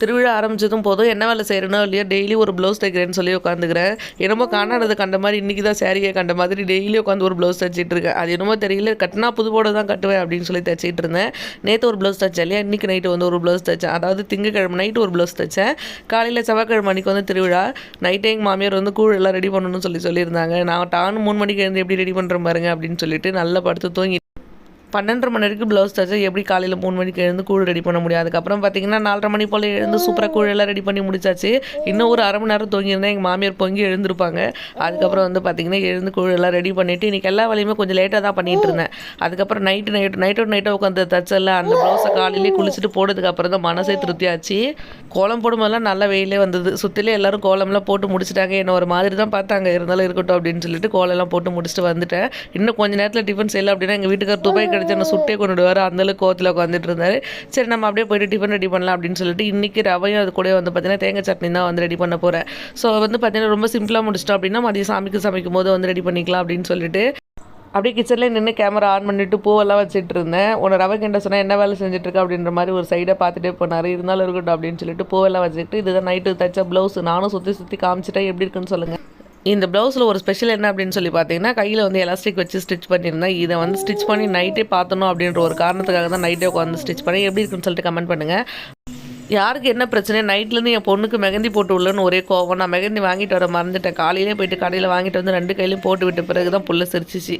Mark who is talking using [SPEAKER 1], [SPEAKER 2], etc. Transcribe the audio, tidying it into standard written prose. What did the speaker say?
[SPEAKER 1] திருவிழா ஆரம்பிச்சதும் போதும் என்ன வேலை செய்கிறேனோ இல்லையோ டெய்லி ஒரு ப்ளவுஸ் தைக்கிறேன்னு சொல்லி உட்காந்துக்கிறேன். என்னமோ காணாதது கண்ட மாதிரி இன்றைக்கி தான் சாரியை கண்ட மாதிரி டெய்லி உட்காந்து ஒரு ப்ளவுஸ் தைச்சிட்டு இருக்கேன். அது என்னமோ தெரியல, கட்டினா புது போட தான் கட்டுவேன் அப்படின்னு சொல்லி தைச்சிட்டு இருந்தேன். நேற்று ஒரு ப்ளவுஸ் தைச்சேன் இல்லையா, இன்றைக்கி நைட்டு வந்து ஒரு ப்ளவுஸ் தைச்சேன். அதாவது திங்கக்கிழமை நைட்டு ஒரு ப்ளவுஸ் தைச்சேன். காலையில் செவ்வாய்க்கிழமை அன்றைக்கி வந்து திருவிழா. நைட்டே எங்கள் மாமியார் வந்து கூழ் எல்லாம் ரெடி பண்ணணும்னு சொல்லியிருந்தாங்க. நான் டான்னு 3 மணிக்கு எழுந்து எப்படி ரெடி பண்ணுறேன் பாருங்க அப்படின்னு சொல்லிட்டு நல்லா படுத்து தூங்கி 12:30 மணி வரைக்கும் ப்ளவுஸ் தைச்சா எப்படி காலையில் 3 மணிக்கு எழுந்து கூழ் ரெடி பண்ண முடியும். அதுக்கப்புறம் பார்த்தீங்கன்னா 4:30 மணி போல் எழுந்து சூப்பராக கூழ் எல்லாம் ரெடி பண்ணி முடிச்சாச்சு. இன்னும் ஒரு அரை மணி நேரம் தூங்கியிருந்தேன், எங்கள் மாமியார் பொங்கி எழுந்திருப்பாங்க. அதுக்கப்புறம் வந்து பார்த்தீங்கன்னா எழுந்து கூழ் எல்லாம் ரெடி பண்ணிவிட்டு இன்றைக்கி எல்லா வேலையுமே கொஞ்சம் லேட்டாக தான் பண்ணிகிட்டு இருந்தேன். அதுக்கப்புறம் நைட்டோட உட்காந்து தைச்சல அந்த ப்ளவுஸை காலையிலே குளிச்சுட்டு போட்டதுக்கப்புறம் தான் மனசே திருப்தியாச்சு. கோலம் போடும்போதெல்லாம் நல்ல வெயிலே வந்தது. சுற்றிலே எல்லோரும் கோலம்லாம் போட்டு முடிச்சிட்டாங்க. என்ன ஒரு மாதிரி தான் பார்த்தாங்க, இருந்தாலும் இருக்கட்டும் அப்படின்னு சொல்லிட்டு கோலம்லாம் போட்டு முடிச்சுட்டு வந்துட்டேன். இன்னும் கொஞ்சம் நேரத்தில் டிஃபன் செய்யலை அப்படின்னா எங்கள் வீட்டுக்கார் துபாய் என்ன சுட்டே கொண்டுடுவார், அந்தளவுக்கு கோவத்தில் உட்காந்துட்டு இருந்தார். சரி நம்ம அப்படியே போய்ட்டு டிஃபன் ரெடி பண்ணலாம் அப்படின்னு சொல்லிட்டு இன்றைக்கி ரவையும் அது கூட வந்து பார்த்தீங்கன்னா தேங்காய் சட்னி தான் வந்து ரெடி பண்ண போகிறேன். ஸோ வந்து பார்த்தீங்கன்னா ரொம்ப சிம்பிளாக முடிச்சிட்டோம் அப்படின்னா மதியம் சமைக்கும் போது வந்து ரெடி பண்ணிக்கலாம் அப்படின்னு சொல்லிட்டு அப்படியே கிச்சன்லேயே நின்று கேமரா ஆன் பண்ணிவிட்டு பூவெல்லாம் வச்சுட்டு இருந்தேன். உன்னை ரவை கிண்ட சொன்னால் என்ன வேலை செஞ்சுட்ருக்க அப்படின்ற மாதிரி ஒரு சைடை பார்த்துட்டே போனார். இருந்தாலும் இருக்கட்டும் அப்படின்னு சொல்லிட்டு பூவெல்லாம் வச்சுக்கிட்டு இதுதான் நைட்டு தைச்ச ப்ளவுஸ். நானும் சுற்றி காமிச்சிட்டேன், எப்படி இருக்குன்னு சொல்லுங்கள். இந்த ப்ளவுஸில் ஒரு ஸ்பெஷல் என்ன அப்படின்னு சொல்லி பார்த்தீங்கன்னா கையில் வந்து எலாஸ்டிக் வச்சு ஸ்டிச் பண்ணியிருந்தேன். இதை வந்து ஸ்டிச் பண்ணி நைட்டே பார்த்தணும் அப்படின்ற ஒரு காரணத்துக்காக தான் நைட்டே உட்காந்து ஸ்டிச் பண்ணி எப்படி இருக்குன்னு சொல்லிட்டு கமெண்ட் பண்ணுங்கள். யாருக்கு என்ன பிரச்சனை, நைட்லேருந்து என் பொண்ணுக்கு மெகந்தி போட்டு உள்ளன்னு ஒரே கோவம். நான் மெகந்தி வாங்கிட்டு வர மறந்துட்டேன். காலையிலே போயிட்டு கடையில் வாங்கிட்டு வந்து 2 கையிலையும் போட்டு விட்ட பிறகு தான் புள்ள சிரிச்சிச்சு.